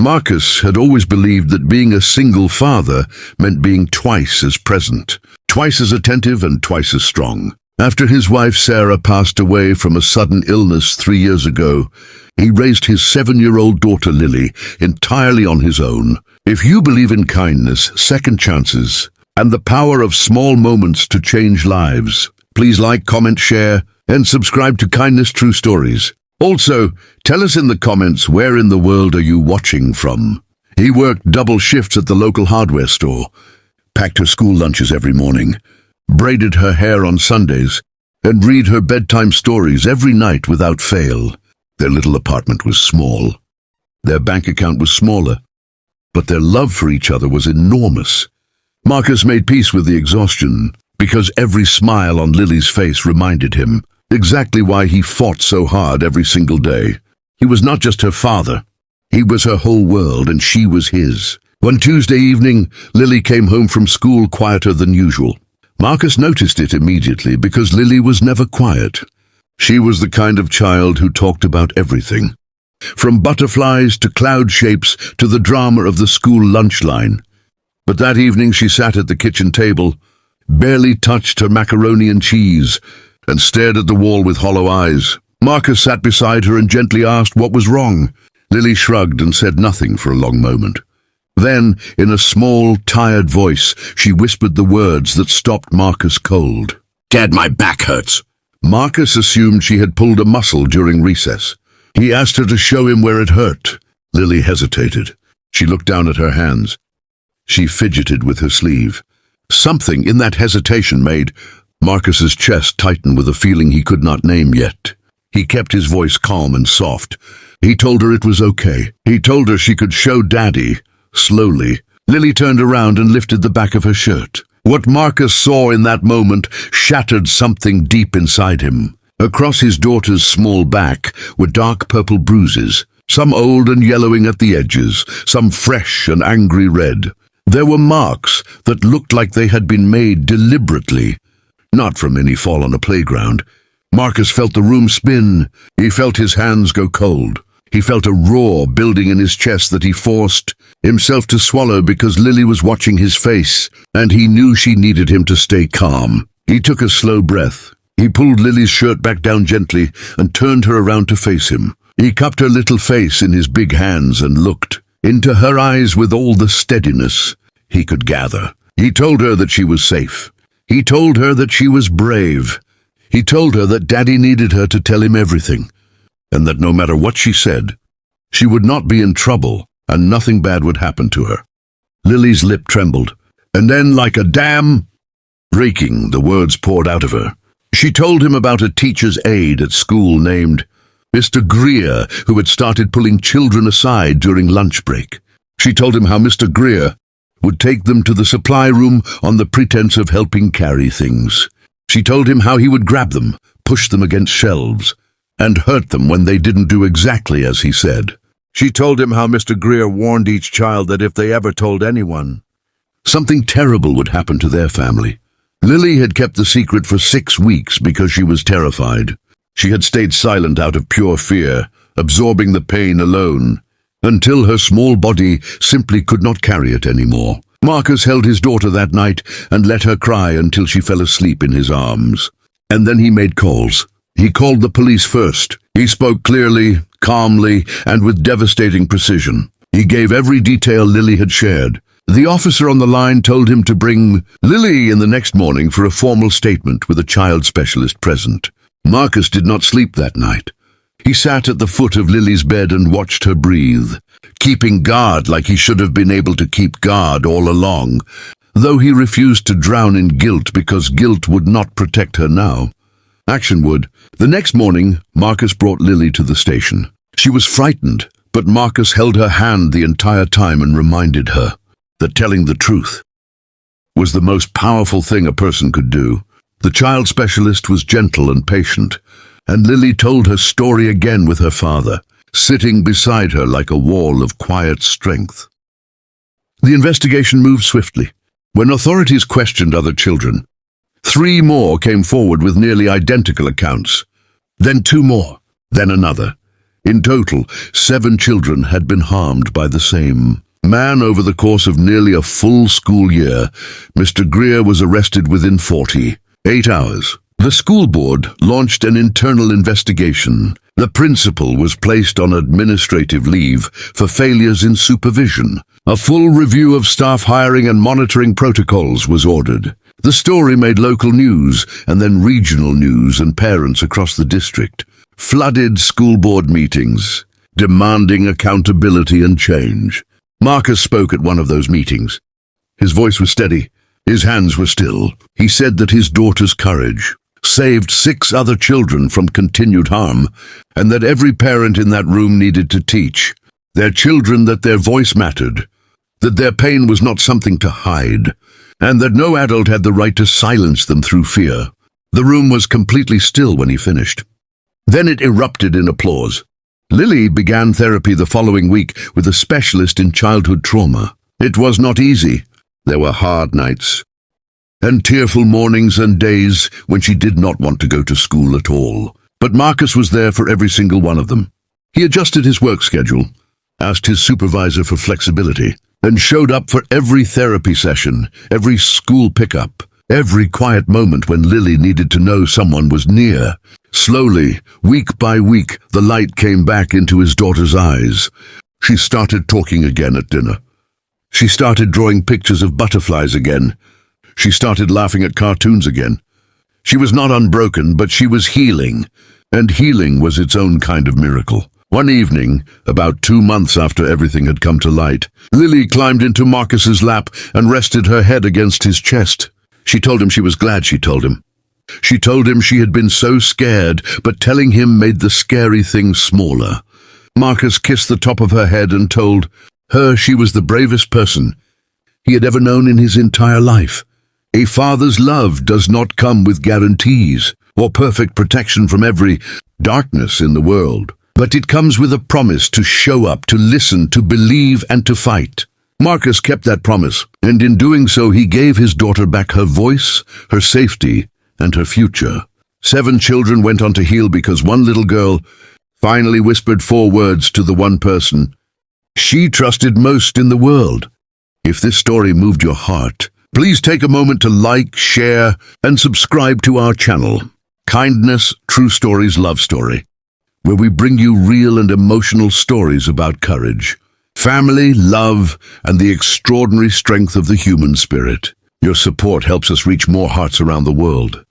Marcus had always believed that being a single father meant being twice as present, twice as attentive and twice as strong. After his wife Sarah passed away from a sudden illness 3 years ago, he raised his 7-year-old daughter Lily entirely on his own. If you believe in kindness, second chances, and the power of small moments to change lives, please like, comment, share, and subscribe to Kindness True Stories. Also, tell us in the comments where in the world are you watching from. He worked double shifts at the local hardware store, packed her school lunches every morning, braided her hair on Sundays, and read her bedtime stories every night without fail. Their little apartment was small. Their bank account was smaller, but their love for each other was enormous. Marcus made peace with the exhaustion because every smile on Lily's face reminded him exactly why he fought so hard every single day. He was not just her father. He was her whole world, and she was his. One Tuesday evening, Lily came home from school quieter than usual. Marcus noticed it immediately because Lily was never quiet. She was the kind of child who talked about everything, from butterflies to cloud shapes to the drama of the school lunch line. But that evening she sat at the kitchen table, barely touched her macaroni and cheese, and stared at the wall with hollow eyes. Marcus sat beside her and gently asked what was wrong. Lily shrugged and said nothing for a long moment. Then, in a small, tired voice, she whispered the words that stopped Marcus cold. "Dad, my back hurts." Marcus assumed she had pulled a muscle during recess. He asked her to show him where it hurt. Lily hesitated. She looked down at her hands. She fidgeted with her sleeve. Something in that hesitation made Marcus's chest tighten with a feeling he could not name yet. He kept his voice calm and soft. He told her it was okay. He told her she could show Daddy. Slowly, Lily turned around and lifted the back of her shirt. What Marcus saw in that moment shattered something deep inside him. Across his daughter's small back were dark purple bruises, some old and yellowing at the edges, some fresh and angry red. There were marks that looked like they had been made deliberately, not from any fall on a playground. Marcus felt the room spin. He felt his hands go cold. He felt a roar building in his chest that he forced himself to swallow because Lily was watching his face, and he knew she needed him to stay calm. He took a slow breath. He pulled Lily's shirt back down gently and turned her around to face him. He cupped her little face in his big hands and looked into her eyes with all the steadiness he could gather. He told her that she was safe. He told her that she was brave. He told her that Daddy needed her to tell him everything, and that no matter what she said, she would not be in trouble and nothing bad would happen to her. Lily's lip trembled, and then, like a dam breaking, the words poured out of her. She told him about a teacher's aide at school named Mr. Greer, who had started pulling children aside during lunch break. She told him how Mr. Greer would take them to the supply room on the pretense of helping carry things. She told him how he would grab them, push them against shelves, and hurt them when they didn't do exactly as he said. She told him how Mr. Greer warned each child that if they ever told anyone, something terrible would happen to their family. Lily had kept the secret for 6 weeks because she was terrified. She had stayed silent out of pure fear, absorbing the pain alone, until her small body simply could not carry it anymore. Marcus held his daughter that night and let her cry until she fell asleep in his arms. And then he made calls. He called the police first. He spoke clearly, calmly, and with devastating precision. He gave every detail Lily had shared. The officer on the line told him to bring Lily in the next morning for a formal statement with a child specialist present. Marcus did not sleep that night. He sat at the foot of Lily's bed and watched her breathe, keeping guard like he should have been able to keep guard all along, though he refused to drown in guilt because guilt would not protect her now. Action would. The next morning, Marcus brought Lily to the station. She was frightened, but Marcus held her hand the entire time and reminded her that telling the truth was the most powerful thing a person could do. The child specialist was gentle and patient, and Lily told her story again with her father, sitting beside her like a wall of quiet strength. The investigation moved swiftly. When authorities questioned other children, 3 more came forward with nearly identical accounts. Then 2 more, then another. In total, 7 children had been harmed by the same man over the course of nearly a full school year. Mr. Greer was arrested within 48 hours. The school board launched an internal investigation. The principal was placed on administrative leave for failures in supervision. A full review of staff hiring and monitoring protocols was ordered. The story made local news and then regional news, and parents across the district flooded school board meetings, demanding accountability and change. Marcus spoke at one of those meetings. His voice was steady. His hands were still. He said that his daughter's courage saved 6 other children from continued harm, and that every parent in that room needed to teach their children that their voice mattered, that their pain was not something to hide, and that no adult had the right to silence them through fear. The room was completely still when he finished. Then it erupted in applause. Lily began therapy the following week with a specialist in childhood trauma. It was not easy. There were hard nights and tearful mornings and days when she did not want to go to school at all. But Marcus was there for every single one of them. He adjusted his work schedule, asked his supervisor for flexibility, and showed up for every therapy session, every school pickup, every quiet moment when Lily needed to know someone was near. Slowly, week by week, the light came back into his daughter's eyes. She started talking again at dinner. She started drawing pictures of butterflies again. She started laughing at cartoons again. She was not unbroken, but she was healing, and healing was its own kind of miracle. One evening, about 2 months after everything had come to light, Lily climbed into Marcus's lap and rested her head against his chest. She told him she was glad she told him. She told him she had been so scared, but telling him made the scary thing smaller. Marcus kissed the top of her head and told her she was the bravest person he had ever known in his entire life. A father's love does not come with guarantees or perfect protection from every darkness in the world, but it comes with a promise to show up, to listen, to believe, and to fight. Marcus kept that promise, and in doing so he gave his daughter back her voice, her safety, and her future. 7 children went on to heal because one little girl finally whispered 4 words to the one person she trusted most in the world. If this story moved your heart, please take a moment to like, share, and subscribe to our channel, Kindness, True Stories Love Story, where we bring you real and emotional stories about courage, family, love, and the extraordinary strength of the human spirit. Your support helps us reach more hearts around the world.